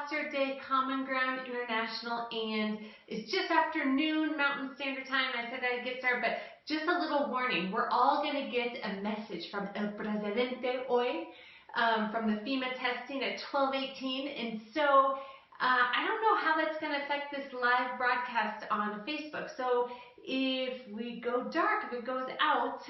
Foster Day, Common Ground International, and it's just after noon Mountain Standard Time. I said I'd get started, but just a little warning. We're all going to get a message from El Presidente hoy, from the FEMA testing at 12:18, and so I don't know how that's going to affect this live broadcast on Facebook. So if we go dark, if it goes out,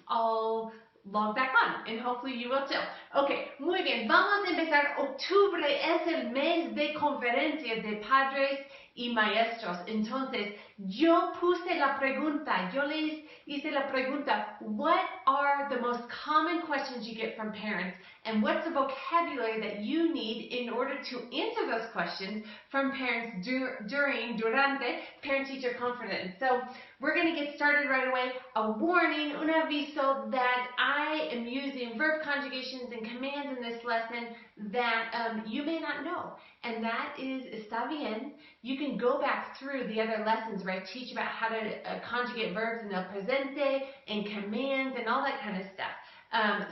I'll log back on, and hopefully you will too. Ok, muy bien, vamos a empezar. Octubre es el mes de conferencias de padres y maestros. Entonces, yo puse la pregunta, yo les hice la pregunta, what are the most common questions you get from parents, and what's the vocabulary that you need in order to answer those questions from parents durante parent-teacher conference. So we're going to get started right away. A warning, un aviso, that I am using verb conjugations and commands in this lesson that you may not know, and that is está bien. You can go back through the other lessons where I teach about how to conjugate verbs in el presente and commands and all that kind of stuff.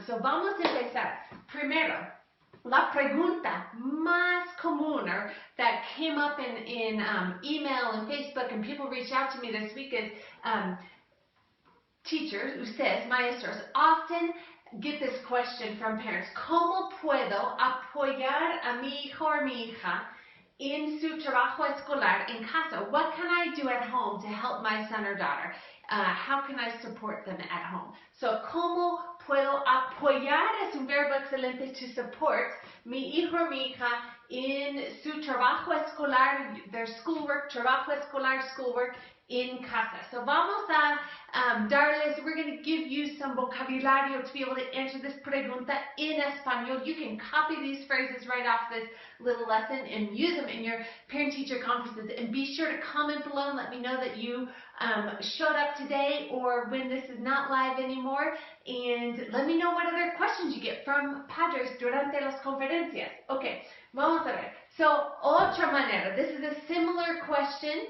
So vamos a empezar. Primero, la pregunta más común that came up in email and Facebook, and people reached out to me this week, is teachers, ustedes, maestros, often get this question from parents: ¿Cómo puedo apoyar a mi hijo o mi hija en su trabajo escolar en casa? What can I do at home to help my son or daughter? How can I support them at home? So, ¿cómo puedo apoyar? Es un verbo excelente, to support mi hijo o mi hija en su trabajo escolar, their schoolwork, trabajo escolar, schoolwork in casa. So vamos a darles, we're going to give you some vocabulario to be able to answer this pregunta in español. You can copy these phrases right off this little lesson and use them in your parent-teacher conferences. And be sure to comment below and let me know that you showed up today or when this is not live anymore. And let me know what other questions you get from padres durante las conferencias. Okay, vamos a ver. So, otra manera, this is a similar question,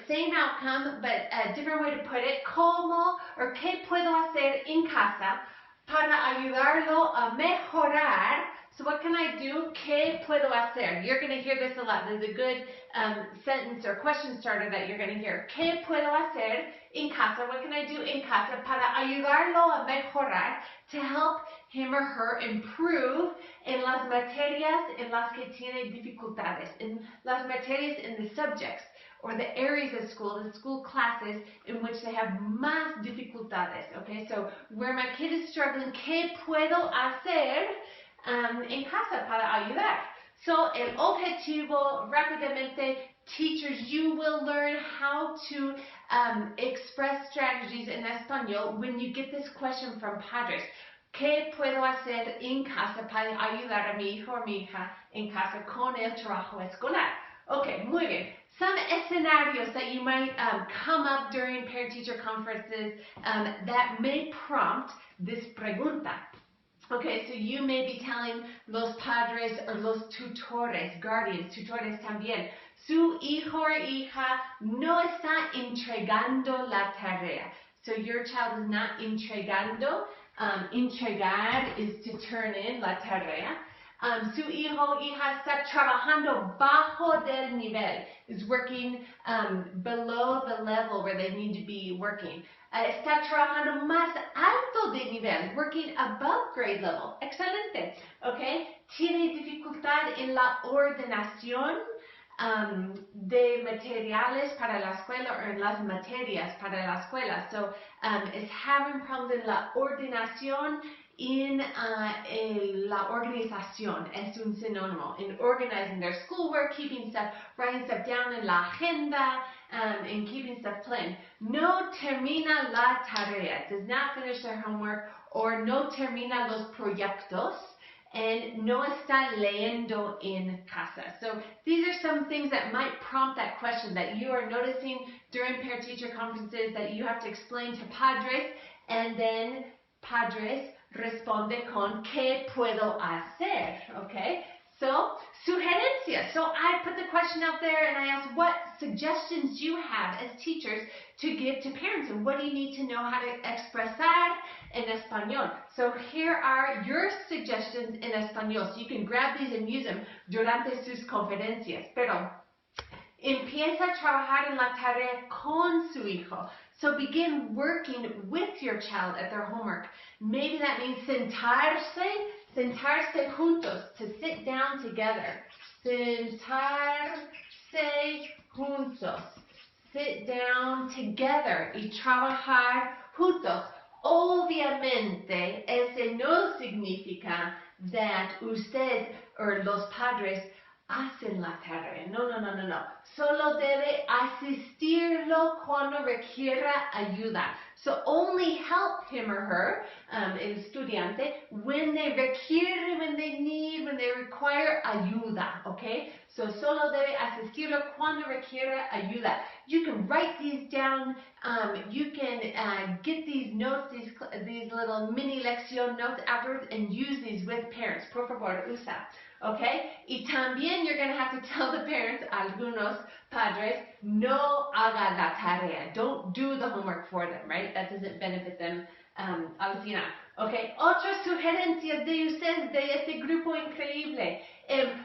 same outcome, but a different way to put it. ¿Cómo or qué puedo hacer en casa para ayudarlo a mejorar? So what can I do? ¿Qué puedo hacer? You're going to hear this a lot. There's a good sentence or question starter that you're going to hear. ¿Qué puedo hacer en casa? What can I do en casa para ayudarlo a mejorar? To help him or her improve en las materias en las que tiene dificultades. In las materias, in the subjects or the areas of school, the school classes in which they have más dificultades. Okay, so where my kid is struggling, ¿qué puedo hacer en casa para ayudar? So, el objetivo, rápidamente, teachers, you will learn how to express strategies in español when you get this question from padres. ¿Qué puedo hacer en casa para ayudar a mi hijo o mi hija en casa con el trabajo escolar? Okay, muy bien. Some escenarios that you might come up during parent-teacher conferences that may prompt this pregunta. Okay, so you may be telling los padres or los tutores, guardians, tutores también, su hijo o hija no está entregando la tarea. So your child is not entregando. Entregar is to turn in la tarea. Su hijo o hija está trabajando bajo del nivel, is working below the level where they need to be working. Está trabajando más alto de nivel, working above grade level. Excelente. Okay. Tiene dificultad en la ordenación de materiales para la escuela, or en las materias para la escuela. So, is having problems in la ordenación, in la organización, es un sinónimo, in organizing their schoolwork, keeping stuff, writing stuff down in la agenda, and keeping stuff planned. No termina la tarea, does not finish their homework, or no termina los proyectos, and no está leyendo en casa. So these are some things that might prompt that question that you are noticing during parent-teacher conferences that you have to explain to padres, and then padres responde con ¿qué puedo hacer? Okay? So, sugerencias. So I put the question out there and I asked what suggestions you have as teachers to give to parents and what do you need to know how to expresar en español. So here are your suggestions en español. So you can grab these and use them durante sus conferencias. Pero empieza a trabajar en la tarea con su hijo. So begin working with your child at their homework. Maybe that means sentarse juntos, to sit down together. Sentarse juntos. Sit down together y trabajar juntos. Obviamente, ese no significa that usted or los padres hacen la tarea. No. Solo debe asistirlo cuando requiera ayuda. So only help him or her, el estudiante, when they require ayuda, okay? So solo debe asistirlo cuando requiera ayuda. You can write these down. You can get these notes, these little mini lección notes afterwards and use these with parents. Por favor, usa. Okay? Y también you're going to have to tell the parents, algunos padres, no haga la tarea. Don't do the homework for them, right? That doesn't benefit them al final. Okay? Otras sugerencias de ustedes, de este grupo increíble.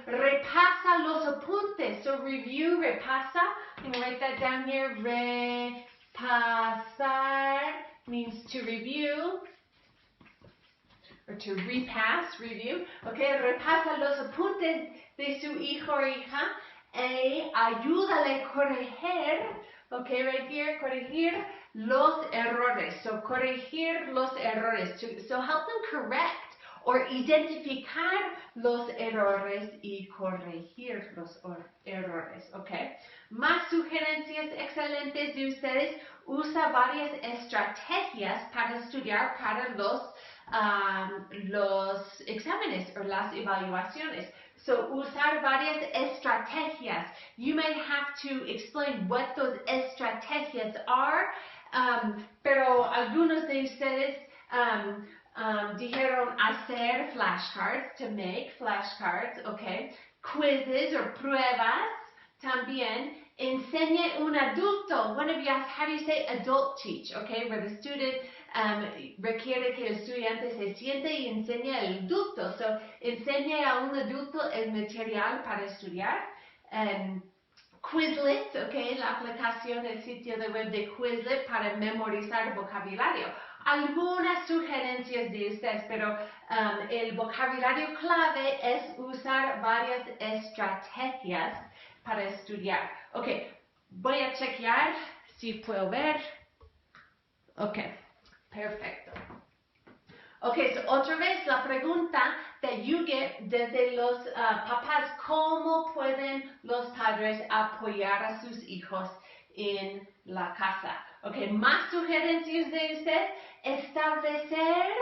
Repasa los apuntes. So review, repasa. I'm going to write that down here. Repasar means to review. Or to repass, review. Okay, repasa los apuntes de su hijo o hija. Ayúdale a corregir. Okay, right here, corregir los errores. So, corregir los errores. So, help them correct or identificar los errores y corregir los errores. Okay. Más sugerencias excelentes de ustedes. Usa varias estrategias para estudiar para los exámenes o las evaluaciones. So, usar varias estrategias. You may have to explain what those estrategias are, pero algunos de ustedes dijeron hacer flashcards, to make flashcards, okay? Quizzes or pruebas también. Enseñe un adulto. One of you asked, how do you say adult teach? Okay, where the student requiere que el estudiante se siente y enseñe al adulto. So, enseñe a un adulto el material para estudiar. Quizlet, okay, la aplicación del sitio de web de Quizlet para memorizar vocabulario. Algunas sugerencias de ustedes, pero el vocabulario clave es usar varias estrategias para estudiar. Ok, voy a chequear si puedo ver. Ok, perfecto. Ok, so otra vez la pregunta that you get desde los papás, ¿cómo pueden los padres apoyar a sus hijos en la casa? Ok, más sugerencias de usted. Establecer,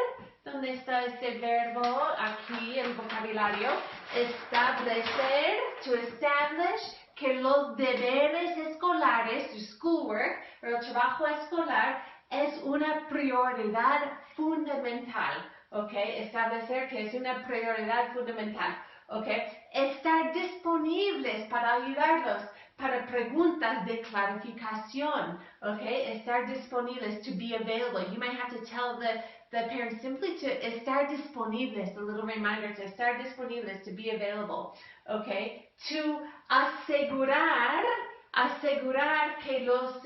¿dónde está este verbo? Aquí, el vocabulario. Establecer, to establish, que los deberes escolares, the schoolwork, o el trabajo escolar, es una prioridad fundamental, ¿ok? Establecer que es una prioridad fundamental, ¿ok? Estar disponibles para ayudarlos, para preguntas de clarificación, ¿ok? Estar disponibles, to be available. You might have to tell the parents simply to estar disponibles, a little reminder to estar disponibles, to be available, ¿ok? To asegurar que los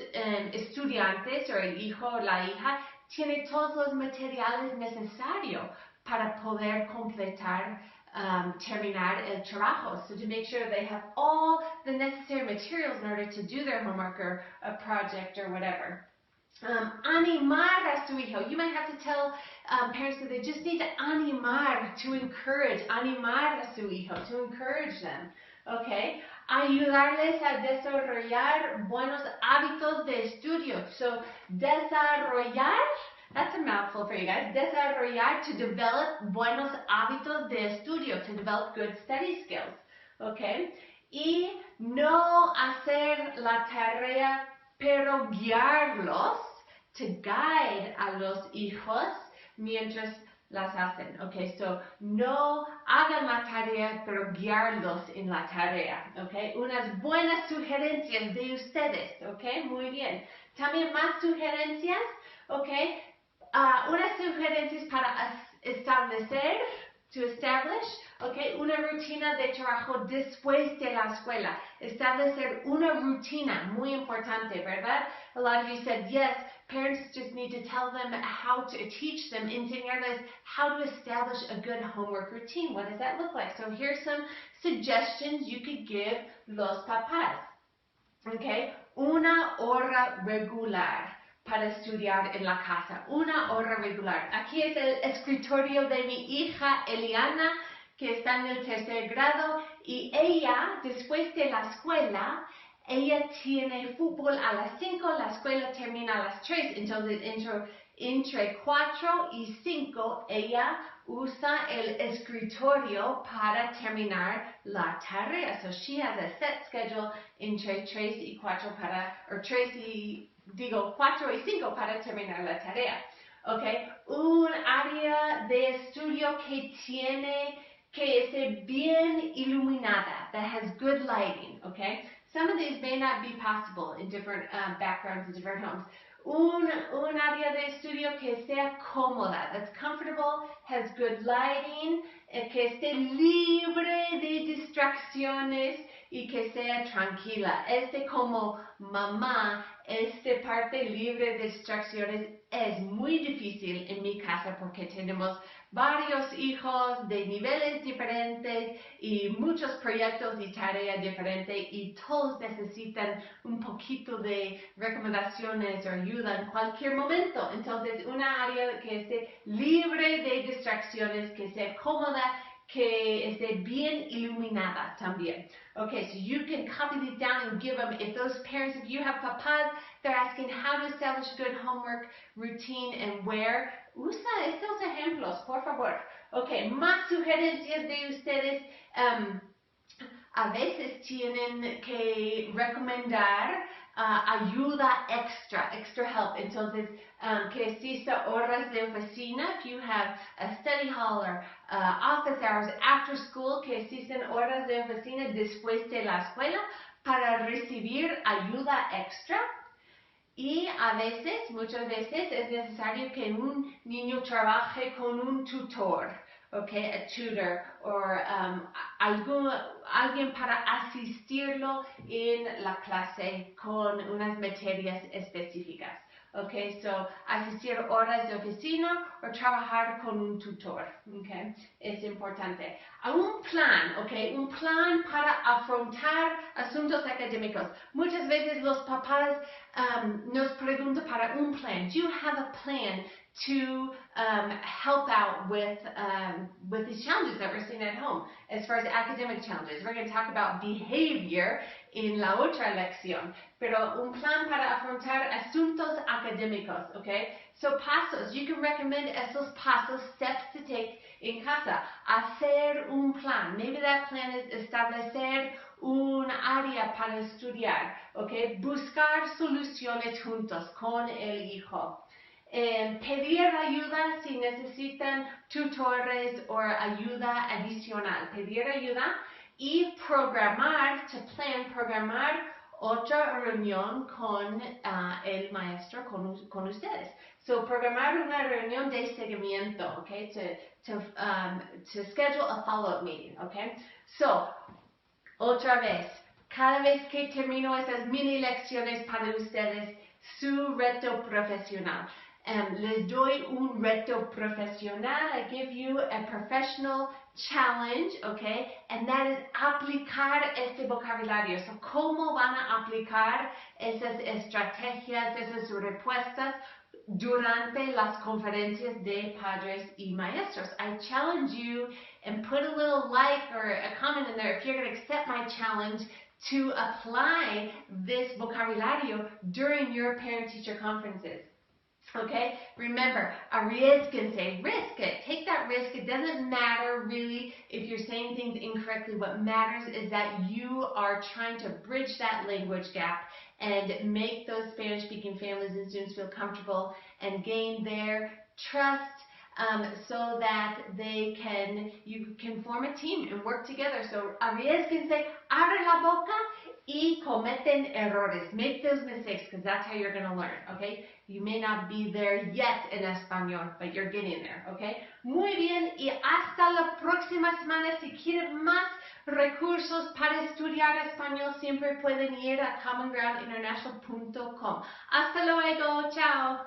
estudiantes o el hijo o la hija tiene todos los materiales necesarios para poder completar, terminar el trabajo. So to make sure they have all the necessary materials in order to do their homework or a project or whatever. Animar a su hijo. You might have to tell parents that they just need to animar, to encourage, animar a su hijo, to encourage them. Okay? Ayudarles a desarrollar buenos hábitos de estudio. So, desarrollar, that's a mouthful for you guys. Desarrollar, to develop buenos hábitos de estudio, to develop good study skills. Okay? Y no hacer la tarea, pero guiarlos, to guide a los hijos mientras las hacen, okay? So, no hagan la tarea, pero guiarlos en la tarea, okay? Unas buenas sugerencias de ustedes, okay? Muy bien. También más sugerencias, okay? Unas sugerencias para establecer, to establish, okay, una rutina de trabajo después de la escuela. Establecer una rutina, muy importante, ¿verdad? A lot of you said yes. Parents just need to tell them how to teach them, enseñarles how to establish a good homework routine. What does that look like? So here's some suggestions you could give los papás. Okay, una hora regular para estudiar en la casa, una hora regular. Aquí es el escritorio de mi hija Eliana, que está en el tercer grado, y ella, después de la escuela, ella tiene fútbol a las 5, la escuela termina a las 3, entonces entre 4 y 5 ella usa el escritorio para terminar la tarea. So she has a set schedule entre 3 y 4 4 y 5 para terminar la tarea. Okay, un área de estudio que esté bien iluminada, that has good lighting, okay? Some of these may not be possible in different backgrounds and different homes. Un área de estudio que sea cómoda, that's comfortable, has good lighting, que esté libre de distracciones y que sea tranquila. Como mamá, parte libre de distracciones es muy difícil en mi casa porque tenemos varios hijos de niveles diferentes y muchos proyectos y tareas diferentes y todos necesitan un poquito de recomendaciones o ayuda en cualquier momento. Entonces, una área que esté libre de distracciones, que sea cómoda, que esté bien iluminada también. Okay, so you can copy these down and give them, if those parents, if you have papás, they're asking how to establish good homework routine and where. Usa estos ejemplos, por favor. Okay, más sugerencias de ustedes. A veces tienen que recomendar ayuda extra help. Entonces, que exista horas de oficina, if you have a study hall or office hours after school, que existen horas de oficina después de la escuela para recibir ayuda extra. Y a veces, muchas veces, es necesario que un niño trabaje con un tutor, okay, a tutor, o alguien para asistirlo en la clase con unas materias específicas. Okay, so asistir horas de oficina o trabajar con un tutor, okay, es importante. A un plan, okay, un plan para afrontar asuntos académicos. Muchas veces los papás nos preguntan para un plan. Do you have a plan to help out with these challenges that we're seeing at home as far as academic challenges? We're going to talk about behavior en la otra lección, pero un plan para afrontar asuntos académicos, okay? So pasos, you can recommend esos pasos, steps to take en casa. Hacer un plan. Maybe that plan is establecer un área para estudiar, okay? Buscar soluciones juntos con el hijo. Pedir ayuda si necesitan tutores o ayuda adicional. Pedir ayuda y programar otra reunión con el maestro, con ustedes. So, programar una reunión de seguimiento, okay, to schedule a follow-up meeting, okay? So, otra vez, cada vez que termino esas mini lecciones para ustedes, su reto profesional. Les doy un reto profesional. I give you a professional challenge, okay? And that is aplicar este vocabulario. So, ¿cómo van a aplicar esas estrategias, esas respuestas durante las conferencias de padres y maestros? I challenge you, and put a little like or a comment in there if you're going to accept my challenge to apply this vocabulario during your parent-teacher conferences. Okay, remember, arriesguense, risk it. Take that risk. It doesn't matter really if you're saying things incorrectly. What matters is that you are trying to bridge that language gap and make those Spanish-speaking families and students feel comfortable and gain their trust so that you can form a team and work together. So arriesguense, abre la boca y cometen errores. Make those mistakes because that's how you're going to learn, okay? You may not be there yet in español, but you're getting there, okay? Muy bien, y hasta la próxima semana. Si quieren más recursos para estudiar español, siempre pueden ir a commongroundinternational.com. Hasta luego, chao.